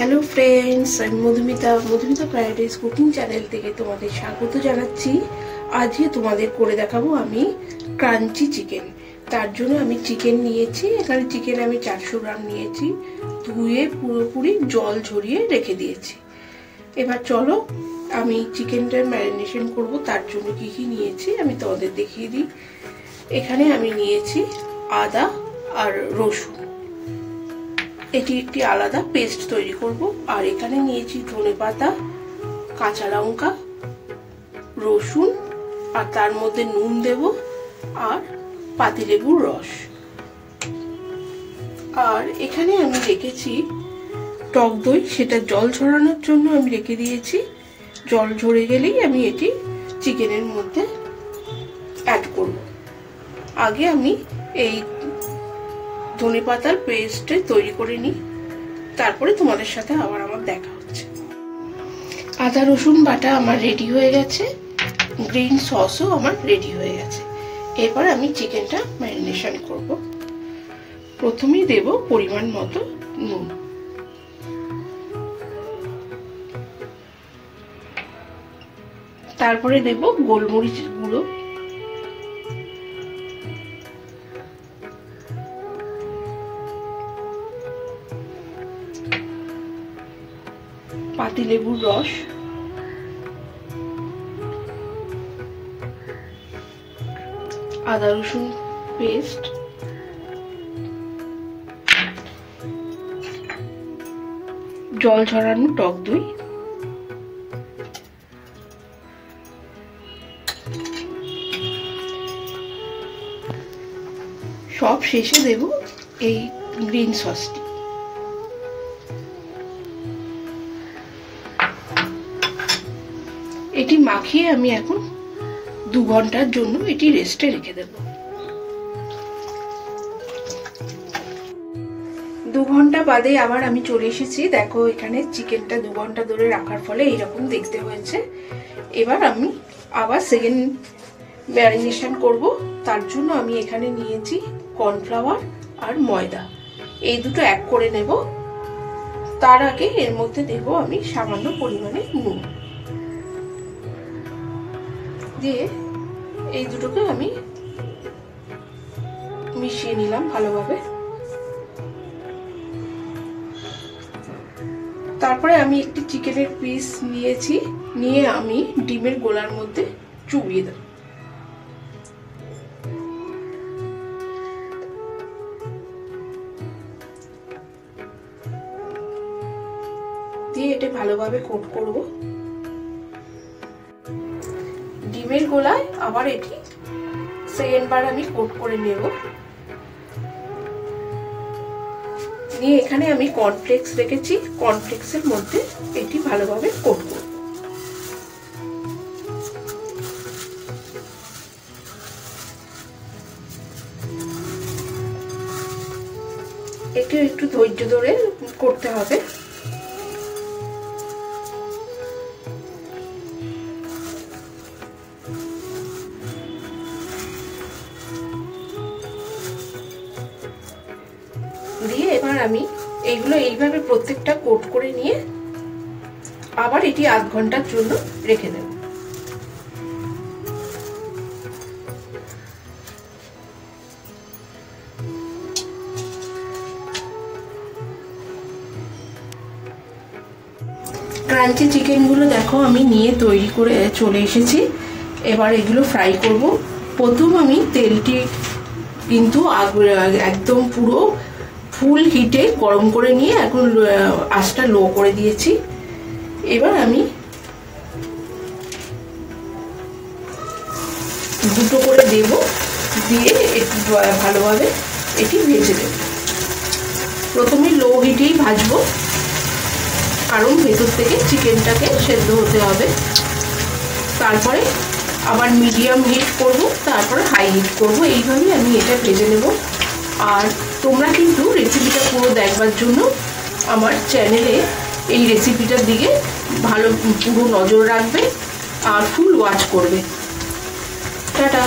Hello friends, আমি Madhumita fried cooking channel থেকে তোমাদের স্বাগত জানাচ্ছি। আজকে তোমাদের করে দেখাবো আমি ক্রাঞ্চি চিকেন। তার জন্য আমি চিকেন নিয়েছি। এখানে চিকেন আমি 400 গ্রাম নিয়েছি, ধুয়ে পুরোপুরি জল ঝরিয়ে রেখে দিয়েছি। এবার চলো আমি চিকেনটা ম্যারিনেশন করব। তার জন্য কি কি নিয়েছি আমি তোমাদের দেখিয়ে দিই। এখানে আমি নিয়েছি আদা আর রসুন, এটি একটি আলাদা পেস্ট তৈরি করব। আর এখানে নিয়েছি ধনেপাতা, কাঁচা লঙ্কা, রসুন, আর তার মধ্যে নুন দেব আর পাতিলেবুর রস। আর এখানে আমি রেখেছি টক দই, সেটা জল ঝরানোর জন্য আমি রেখে দিয়েছি। জল ঝরে গেলেই আমি এটি চিকেনের মধ্যে অ্যাড করব। আগে আমি এই ধনেপাতার পেস্ট তৈরি করে নিই, তারপরে তোমাদের সাথে আবার আমার দেখা হচ্ছে। আদা রসুন বাটা আমার রেডি হয়ে গেছে, গ্রিন সসও আমার রেডি হয়ে গেছে। এবার আমি চিকেনটা ম্যারিনেশন করব। প্রথমেই দেব পরিমাণ মতো নুন, তারপরে দেব গোলমরিচ গুঁড়ো, পাতিলেবুর রস, আদা রসুন পেস্ট, জল ঝরানো টক দই, সব শেষে দেব এই গ্রিন সসটি। এটি মাখিয়ে আমি এখন 2 ঘন্টার জন্য এটি রেস্টে রেখে দেব। 2 ঘন্টা বাদে আবার আমি চলে এসেছি। দেখো এখানে চিকেনটা 2 ঘন্টা ধরে রাখার ফলে এইরকম দেখতে হয়েছে। এবার আমি আবার সেকেন্ড ম্যারিনেশন করব। তার জন্য আমি এখানে নিয়েছি কর্নফ্লাওয়ার আর ময়দা, এই দুটো এক করে নেব। তার আগে এর মধ্যে দেব আমি সামান্য পরিমাণে নুন দিয়ে এই দুটোকে আমি মিশিয়ে নিলাম ভালোভাবে। তারপরে আমি একটি চিকেনের পিস নিয়েছি, নিয়ে আমি ডিমের গোলার মধ্যে চুবিয়ে দেব। দিয়ে এটা ভালোভাবে কোট করব। ডিমের গোলায় আবার এটি সেকেন্ড বার আমি কোট করে নেব। নিয়ে এখানে আমি কর্নফ্লেক্স রেখেছি, কর্নফ্লেক্সের মধ্যে এটি ভালোভাবে কোট করব। এটি একটু ধৈর্য ধরে করতে হবে। দিয়ে এবার আমি এইগুলো এইভাবে প্রত্যেকটা কোট করে নিয়ে আবার এটি আধ ঘন্টার জন্য রেখে দেব। ক্রাঞ্চি চিকেনগুলো দেখো আমি নিয়ে তৈরি করে চলে এসেছি। এবার এগুলো ফ্রাই করব। প্রথম আমি তেলটি কিন্তু একদম পুরো ফুল হিটে গরম করে নিয়ে এখন আঁচটা লো করে দিয়েছি। এবার আমি দুটো করে দেব, দিয়ে একটু ভালোভাবে এটি ভেজে দেব। প্রথমে লো হিটেই ভাজবো, কারণ ভেতর থেকে চিকেনটাকে সেদ্ধ হতে হবে। তারপরে আবার মিডিয়াম হিট করব, তারপরে হাই হিট করব। এইভাবেই আমি এটা ভেজে নেব। আর তোমরা কিন্তু রেসিপিটা পুরো দেখবার জন্য আমার চ্যানেলে এই রেসিপিটার দিকে পুরো নজর রাখবে আর ফুল ওয়াচ করবে। টাটা।